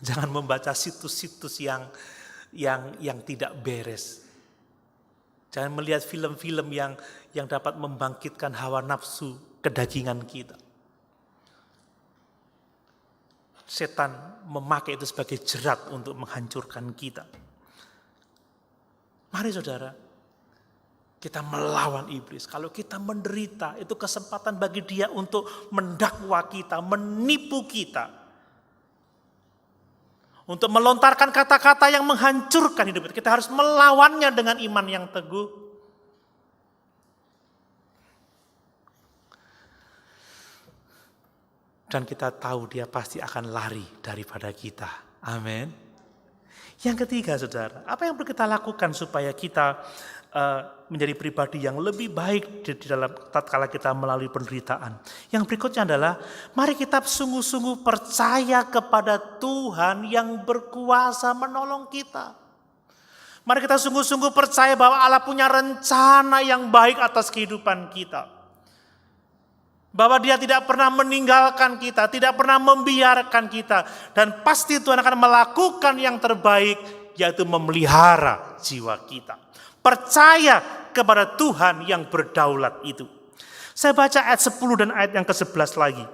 Jangan membaca situs-situs yang tidak beres. Jangan melihat film-film yang dapat membangkitkan hawa nafsu kedagingan kita. Setan memakai itu sebagai jerat untuk menghancurkan kita. Mari saudara, kita melawan iblis. Kalau kita menderita, itu kesempatan bagi dia untuk mendakwa kita, menipu kita. Untuk melontarkan kata-kata yang menghancurkan hidup kita. Kita harus melawannya dengan iman yang teguh. Dan kita tahu dia pasti akan lari daripada kita. Amin. Yang ketiga, saudara, apa yang perlu kita lakukan supaya kita menjadi pribadi yang lebih baik di dalam tatkala kita melalui penderitaan. Yang berikutnya adalah mari kita sungguh-sungguh percaya kepada Tuhan yang berkuasa menolong kita. Mari kita sungguh-sungguh percaya bahwa Allah punya rencana yang baik atas kehidupan kita. Bahwa dia tidak pernah meninggalkan kita, tidak pernah membiarkan kita. Dan pasti Tuhan akan melakukan yang terbaik, yaitu memelihara jiwa kita. Percaya kepada Tuhan yang berdaulat itu. Saya baca ayat 10 dan ayat yang ke-11 lagi.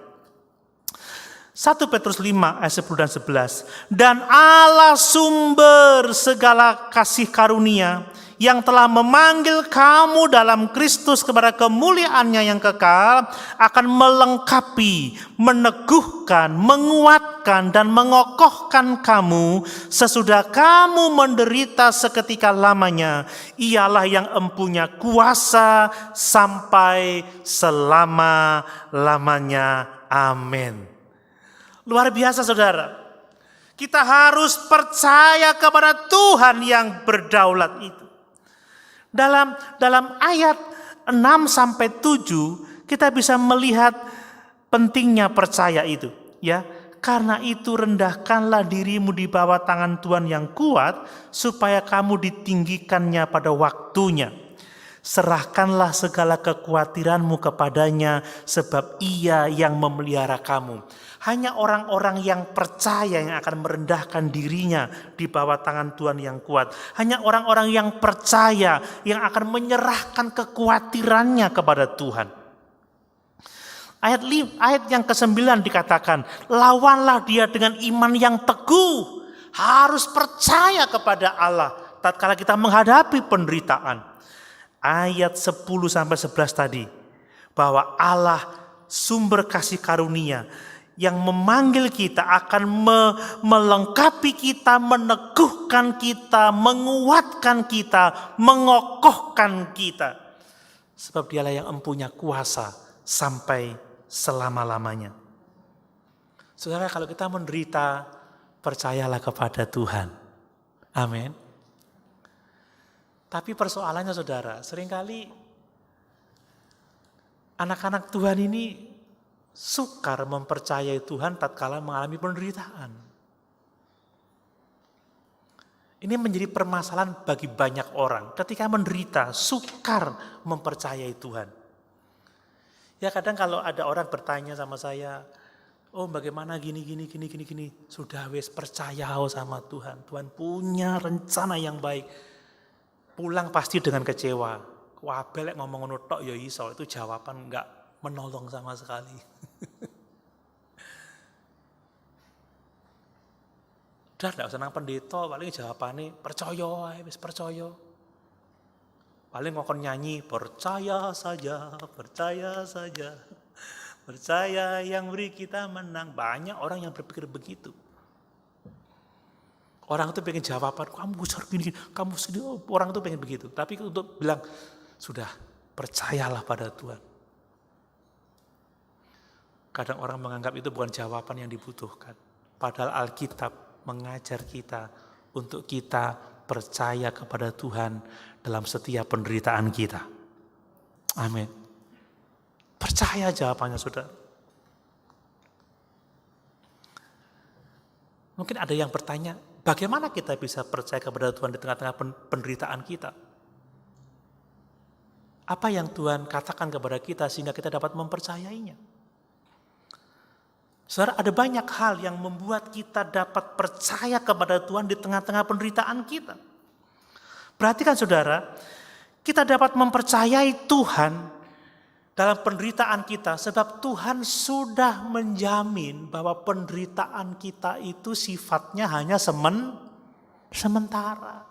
1 Petrus 5 ayat 10 dan 11. Dan Allah sumber segala kasih karunia yang telah memanggil kamu dalam Kristus kepada kemuliaan-Nya yang kekal akan melengkapi, meneguhkan, menguatkan dan mengokohkan kamu sesudah kamu menderita seketika lamanya. Ialah yang empunya kuasa sampai selama-lamanya. Amin. Luar biasa, saudara. Kita harus percaya kepada Tuhan yang berdaulat itu. Dalam ayat 6 sampai 7 kita bisa melihat pentingnya percaya itu, ya. Karena itu rendahkanlah dirimu di bawah tangan Tuhan yang kuat supaya kamu ditinggikannya pada waktunya. Serahkanlah segala kekhawatiranmu kepadanya sebab Ia yang memelihara kamu. Hanya orang-orang yang percaya yang akan merendahkan dirinya di bawah tangan Tuhan yang kuat. Hanya orang-orang yang percaya yang akan menyerahkan kekhawatirannya kepada Tuhan. Ayat yang ke-9 dikatakan, lawanlah dia dengan iman yang teguh. Harus percaya kepada Allah tatkala kita menghadapi penderitaan. Ayat 10 sampai 11 tadi, bahwa Allah sumber kasih karunia yang memanggil kita akan melengkapi kita, meneguhkan kita, menguatkan kita, mengokohkan kita. Sebab Dialah yang empunya kuasa sampai selama-lamanya. Saudara, kalau kita menderita, percayalah kepada Tuhan. Amin. Tapi persoalannya, saudara, seringkali anak-anak Tuhan ini sukar mempercayai Tuhan tatkala mengalami penderitaan. Ini menjadi permasalahan bagi banyak orang. Ketika menderita, sukar mempercayai Tuhan. Ya, kadang kalau ada orang bertanya sama saya, oh bagaimana gini. Sudah wes percaya sama Tuhan. Tuhan punya rencana yang baik. Pulang pasti dengan kecewa. Wah, belek ngomong ngono tok ya iso. Itu jawaban enggak menolong sama sekali. Udah enggak usah nang pendeta, paling jawabannya percaya ae, wis percaya. Paling ngokon nyanyi, percaya saja. Percaya yang beri kita menang. Banyak orang yang berpikir begitu. Orang itu pengen jawaban, kamu besar gini, kamu sedih. Orang itu pengen begitu. Tapi untuk bilang, sudah percayalah pada Tuhan. Kadang orang menganggap itu bukan jawaban yang dibutuhkan. Padahal Alkitab mengajar kita untuk kita percaya kepada Tuhan dalam setiap penderitaan kita. Amin. Percaya jawabannya, saudara. Mungkin ada yang bertanya, bagaimana kita bisa percaya kepada Tuhan di tengah-tengah penderitaan kita? Apa yang Tuhan katakan kepada kita sehingga kita dapat mempercayainya? Saudara, ada banyak hal yang membuat kita dapat percaya kepada Tuhan di tengah-tengah penderitaan kita. Perhatikan, saudara, kita dapat mempercayai Tuhan dalam penderitaan kita sebab Tuhan sudah menjamin bahwa penderitaan kita itu sifatnya hanya sementara.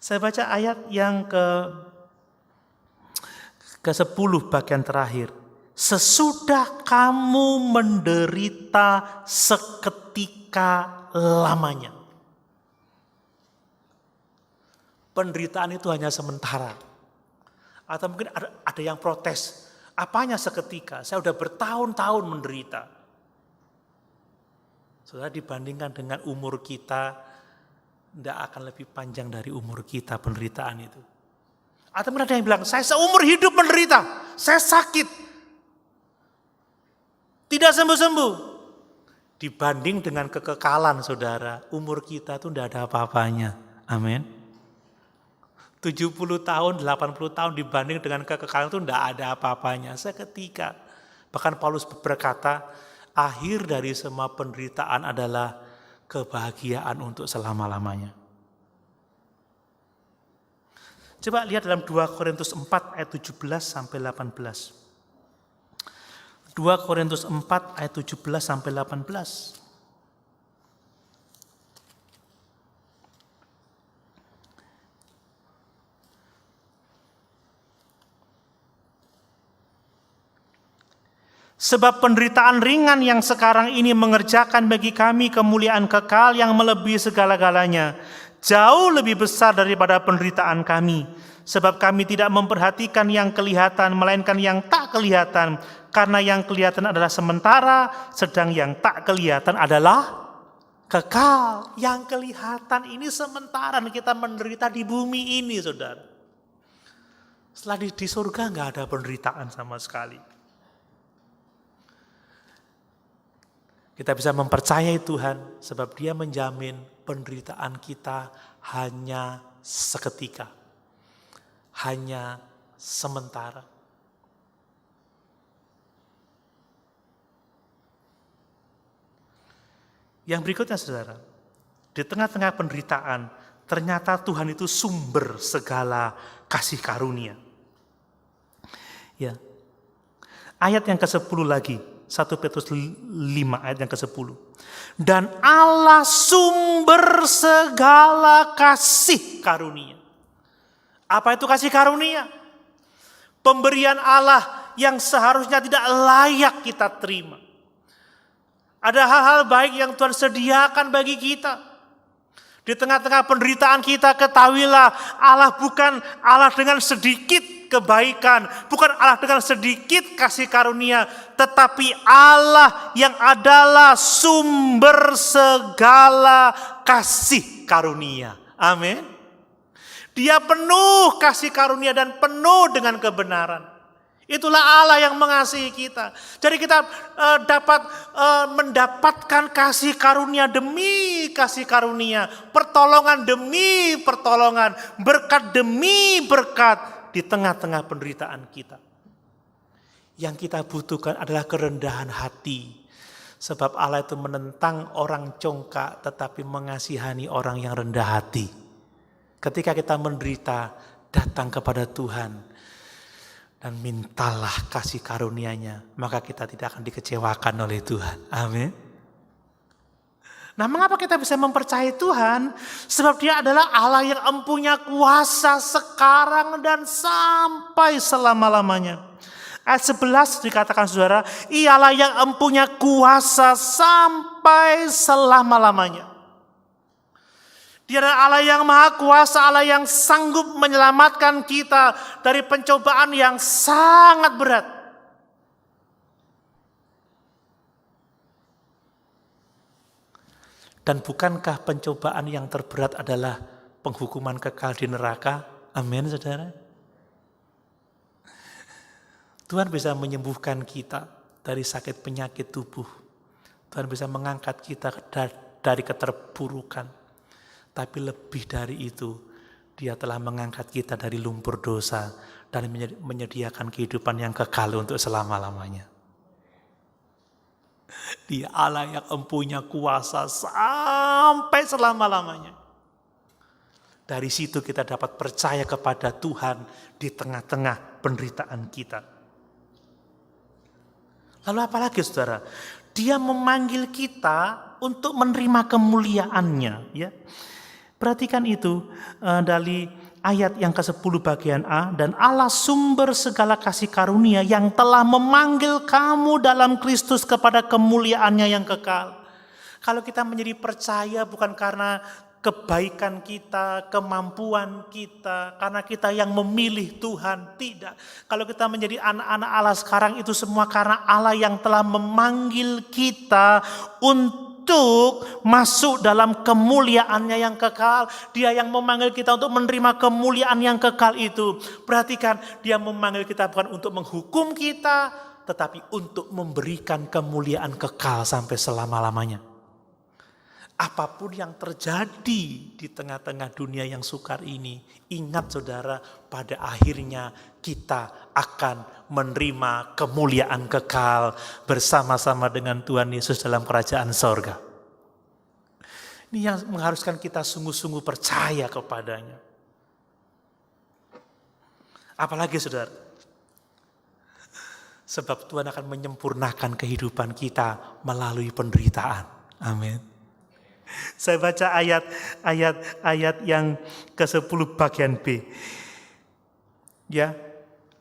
Saya baca ayat yang ke-10 bagian terakhir. Sesudah kamu menderita seketika lamanya. Penderitaan itu hanya sementara. Atau mungkin ada yang protes. Apanya seketika? Saya sudah bertahun-tahun menderita. Saudara, dibandingkan dengan umur kita, tidak akan lebih panjang dari umur kita penderitaan itu. Atau mungkin ada yang bilang, saya seumur hidup menderita, saya sakit. Tidak sembuh-sembuh. Dibanding dengan kekekalan saudara, umur kita itu tidak ada apa-apanya. Amin. 70 tahun, 80 tahun dibanding dengan kekekalan itu tidak ada apa-apanya. Seketika. Bahkan Paulus berkata, akhir dari semua penderitaan adalah kebahagiaan untuk selama-lamanya. Coba lihat dalam 2 Korintus 4 ayat 17 sampai 18. 2 Korintus 4 ayat 17 sampai 18. Sebab penderitaan ringan yang sekarang ini mengerjakan bagi kami kemuliaan kekal yang melebihi segala-galanya. Jauh lebih besar daripada penderitaan kami. Sebab kami tidak memperhatikan yang kelihatan, melainkan yang tak kelihatan. Karena yang kelihatan adalah sementara, sedang yang tak kelihatan adalah kekal. Yang kelihatan ini sementara, kita menderita di bumi ini, saudara. Setelah di surga nggak ada penderitaan sama sekali. Kita bisa mempercayai Tuhan sebab Dia menjamin penderitaan kita hanya seketika. Hanya sementara. Yang berikutnya saudara, di tengah-tengah penderitaan, ternyata Tuhan itu sumber segala kasih karunia. Ya. Ayat yang ke-10 lagi. 1 Petrus 5 ayat yang ke-10. Dan Allah sumber segala kasih karunia. Apa itu kasih karunia? Pemberian Allah yang seharusnya tidak layak kita terima. Ada hal-hal baik yang Tuhan sediakan bagi kita. Di tengah-tengah penderitaan kita, ketahuilah Allah bukan Allah dengan sedikit kebaikan, bukan Allah dengan sedikit kasih karunia, tetapi Allah yang adalah sumber segala kasih karunia. Amin. Dia penuh kasih karunia dan penuh dengan kebenaran. Itulah Allah yang mengasihi kita. Jadi kita dapat mendapatkan kasih karunia demi kasih karunia, pertolongan demi pertolongan, berkat demi berkat di tengah-tengah penderitaan kita. Yang kita butuhkan adalah kerendahan hati. Sebab Allah itu menentang orang congkak tetapi mengasihani orang yang rendah hati. Ketika kita menderita, datang kepada Tuhan. Dan mintalah kasih karunia-Nya, maka kita tidak akan dikecewakan oleh Tuhan. Amin. Nah, mengapa kita bisa mempercayai Tuhan? Sebab Dia adalah Allah yang empunya kuasa sekarang dan sampai selama-lamanya. Ayat 11 dikatakan saudara, Ialah yang empunya kuasa sampai selama-lamanya. Dia adalah Allah yang maha kuasa, Allah yang sanggup menyelamatkan kita dari pencobaan yang sangat berat. Dan bukankah pencobaan yang terberat adalah penghukuman kekal di neraka? Amin, saudara. Tuhan bisa menyembuhkan kita dari sakit penyakit tubuh. Tuhan bisa mengangkat kita dari keterpurukan. Tapi lebih dari itu, Dia telah mengangkat kita dari lumpur dosa dan menyediakan kehidupan yang kekal untuk selama-lamanya. Dia Allah yang empunya kuasa sampai selama-lamanya. Dari situ kita dapat percaya kepada Tuhan di tengah-tengah penderitaan kita. Lalu apa lagi saudara? Dia memanggil kita untuk menerima kemuliaannya. Ya. Perhatikan itu dari ayat yang ke-10 bagian A. Dan Allah sumber segala kasih karunia yang telah memanggil kamu dalam Kristus kepada kemuliaannya yang kekal. Kalau kita menjadi percaya bukan karena kebaikan kita, kemampuan kita, karena kita yang memilih Tuhan, tidak. Kalau kita menjadi anak-anak Allah sekarang itu semua karena Allah yang telah memanggil kita untuk masuk dalam kemuliaannya yang kekal. Dia yang memanggil kita untuk menerima kemuliaan yang kekal itu. Perhatikan, dia memanggil kita bukan untuk menghukum kita, tetapi untuk memberikan kemuliaan kekal sampai selama-lamanya. Apapun yang terjadi di tengah-tengah dunia yang sukar ini, ingat saudara, pada akhirnya kita akan menerima kemuliaan kekal bersama-sama dengan Tuhan Yesus dalam kerajaan sorga. Ini yang mengharuskan kita sungguh-sungguh percaya kepadanya. Apalagi saudara, sebab Tuhan akan menyempurnakan kehidupan kita melalui penderitaan. Amin. Saya baca ayat yang ke-10 bagian B. Ya,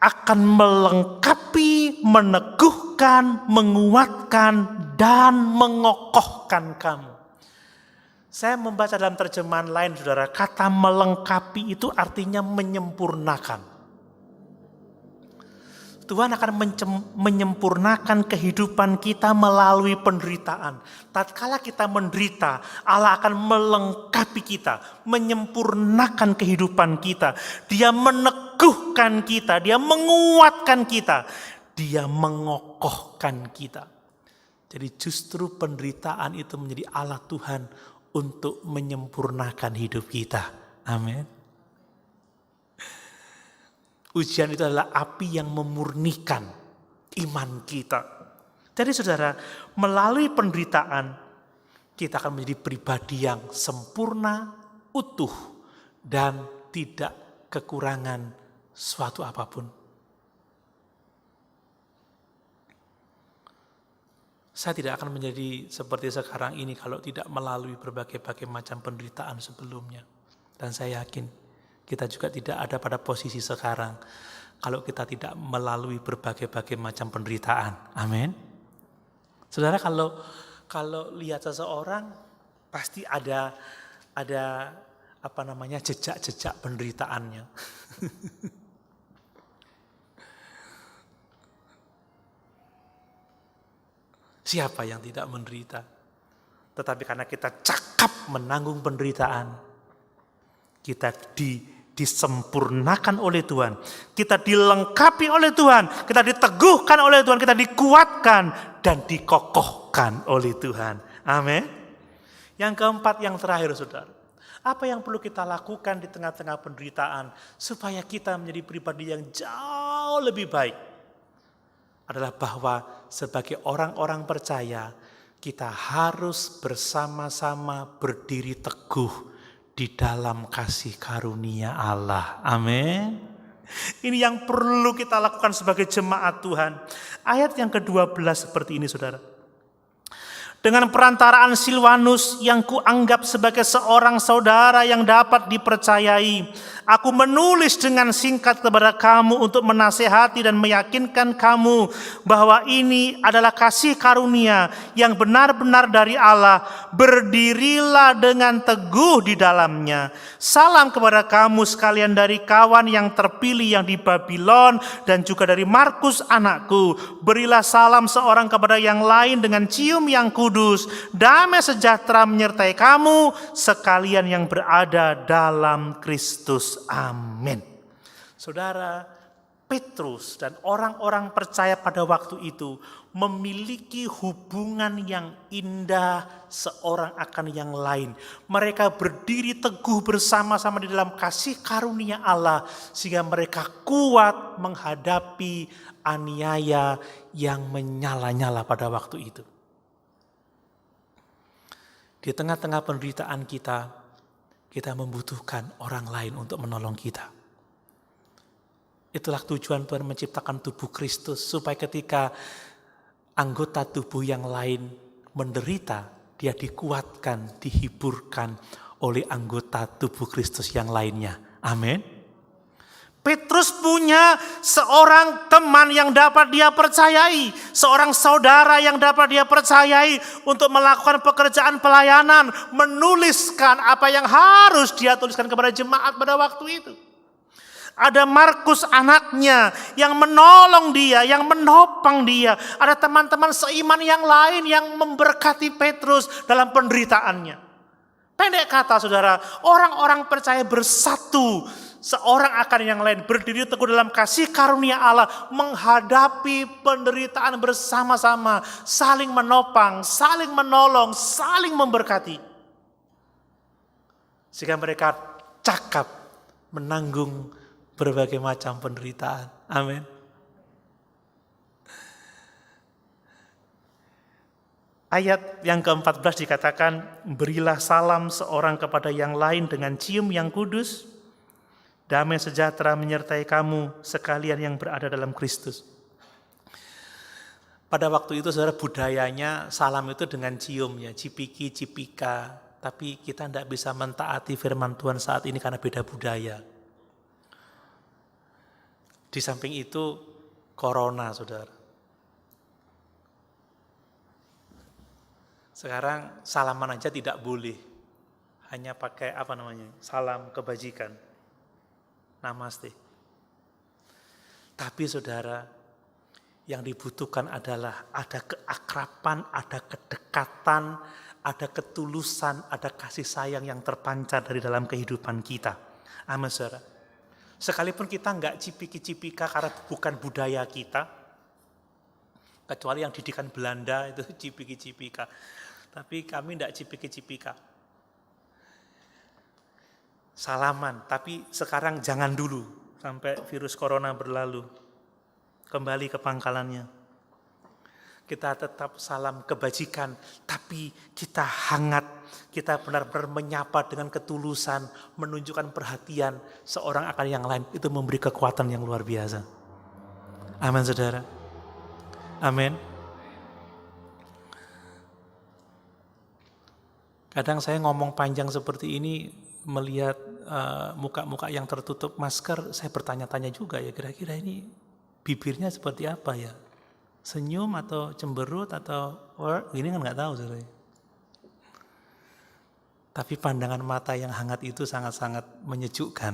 akan melengkapi, meneguhkan, menguatkan, dan mengokohkan kamu. Saya membaca dalam terjemahan lain, saudara, kata melengkapi itu artinya menyempurnakan. Tuhan akan menyempurnakan kehidupan kita melalui penderitaan. Tatkala kita menderita, Allah akan melengkapi kita, menyempurnakan kehidupan kita. Dia meneguhkan kita, dia menguatkan kita, dia mengokohkan kita. Jadi justru penderitaan itu menjadi alat Tuhan untuk menyempurnakan hidup kita. Amin. Ujian itu adalah api yang memurnikan iman kita. Jadi saudara, melalui penderitaan kita akan menjadi pribadi yang sempurna, utuh, dan tidak kekurangan suatu apapun. Saya tidak akan menjadi seperti sekarang ini kalau tidak melalui berbagai-bagai macam penderitaan sebelumnya. Dan saya yakin kita juga tidak ada pada posisi sekarang kalau kita tidak melalui berbagai-bagai macam penderitaan. Amin. Saudara, kalau lihat seseorang pasti ada jejak-jejak penderitaannya. Siapa yang tidak menderita? Tetapi karena kita cakap menanggung penderitaan, kita disempurnakan oleh Tuhan, kita dilengkapi oleh Tuhan, kita diteguhkan oleh Tuhan, kita dikuatkan dan dikokohkan oleh Tuhan. Amin. Yang keempat, yang terakhir saudara, apa yang perlu kita lakukan di tengah-tengah penderitaan supaya kita menjadi pribadi yang jauh lebih baik adalah bahwa sebagai orang-orang percaya kita harus bersama-sama berdiri teguh di dalam kasih karunia Allah. Amin. Ini yang perlu kita lakukan sebagai jemaat Tuhan. Ayat yang ke-12 seperti ini saudara. Dengan perantaraan Silwanus yang kuanggap sebagai seorang saudara yang dapat dipercayai, aku menulis dengan singkat kepada kamu untuk menasehati dan meyakinkan kamu bahwa ini adalah kasih karunia yang benar-benar dari Allah. Berdirilah dengan teguh di dalamnya. Salam kepada kamu sekalian dari kawan yang terpilih yang di Babylon dan juga dari Markus anakku. Berilah salam seorang kepada yang lain dengan cium yang kudus. Damai sejahtera menyertai kamu sekalian yang berada dalam Kristus. Amin. Saudara, Petrus dan orang-orang percaya pada waktu itu memiliki hubungan yang indah seorang akan yang lain. Mereka berdiri teguh bersama-sama di dalam kasih karunia Allah sehingga mereka kuat menghadapi aniaya yang menyala-nyala pada waktu itu. Di tengah-tengah penderitaan kita membutuhkan orang lain untuk menolong kita. Itulah tujuan Tuhan menciptakan tubuh Kristus, supaya ketika anggota tubuh yang lain menderita, dia dikuatkan, dihiburkan oleh anggota tubuh Kristus yang lainnya. Amin. Petrus punya seorang teman yang dapat dia percayai, seorang saudara yang dapat dia percayai untuk melakukan pekerjaan pelayanan, menuliskan apa yang harus dia tuliskan kepada jemaat pada waktu itu. Ada Markus anaknya yang menolong dia, yang menopang dia. Ada teman-teman seiman yang lain yang memberkati Petrus dalam penderitaannya. Pendek kata saudara, orang-orang percaya bersatu. Seorang akan yang lain, berdiri teguh dalam kasih karunia Allah, menghadapi penderitaan bersama-sama, saling menopang, saling menolong, saling memberkati. Sehingga mereka cakap menanggung berbagai macam penderitaan. Amin. Ayat yang ke-14 dikatakan, berilah salam seorang kepada yang lain dengan cium yang kudus. Damai sejahtera menyertai kamu sekalian yang berada dalam Kristus. Pada waktu itu saudara, budayanya salam itu dengan cium ya, cipiki, cipika. Tapi kita tidak bisa mentaati firman Tuhan saat ini karena beda budaya. Di samping itu corona saudara. Sekarang salaman aja tidak boleh. Hanya pakai salam kebajikan. Namaste. Tapi saudara, yang dibutuhkan adalah ada keakraban, ada kedekatan, ada ketulusan, ada kasih sayang yang terpancar dari dalam kehidupan kita. Amin saudara. Sekalipun kita enggak cipiki-cipika karena bukan budaya kita, kecuali yang didikan Belanda itu cipiki-cipika. Tapi kami enggak cipiki-cipika. Salaman, tapi sekarang jangan dulu sampai virus corona berlalu. Kembali ke pangkalannya. Kita tetap salam kebajikan, tapi kita hangat. Kita benar-benar menyapa dengan ketulusan, menunjukkan perhatian seorang akan yang lain. Itu memberi kekuatan yang luar biasa. Amin saudara. Amin. Kadang saya ngomong panjang seperti ini, melihat muka-muka yang tertutup masker, saya bertanya-tanya juga ya, kira-kira ini bibirnya seperti apa ya? Senyum atau cemberut atau ini kan nggak tahu saudara. Tapi pandangan mata yang hangat itu sangat-sangat menyejukkan.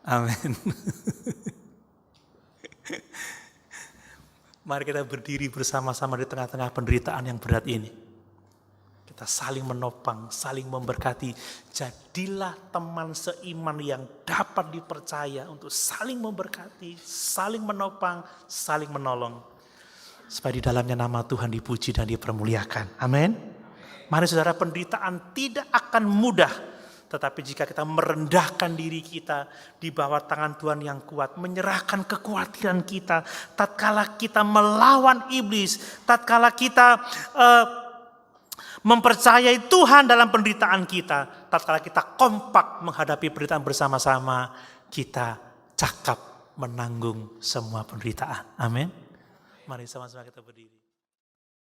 Amin. Mari kita berdiri bersama-sama di tengah-tengah penderitaan yang berat ini. Kita saling menopang, saling memberkati. Jadilah teman seiman yang dapat dipercaya untuk saling memberkati, saling menopang, saling menolong. Supaya di dalamnya nama Tuhan dipuji dan dipermuliakan. Amin. Mari saudara, penderitaan tidak akan mudah. Tetapi jika kita merendahkan diri kita di bawah tangan Tuhan yang kuat, menyerahkan kekhawatiran kita, tatkala kita melawan iblis, tatkala kita mempercayai Tuhan dalam penderitaan kita, tatkala kita kompak menghadapi penderitaan bersama-sama, kita cakap menanggung semua penderitaan. Amin. Mari sama-sama kita berdiri.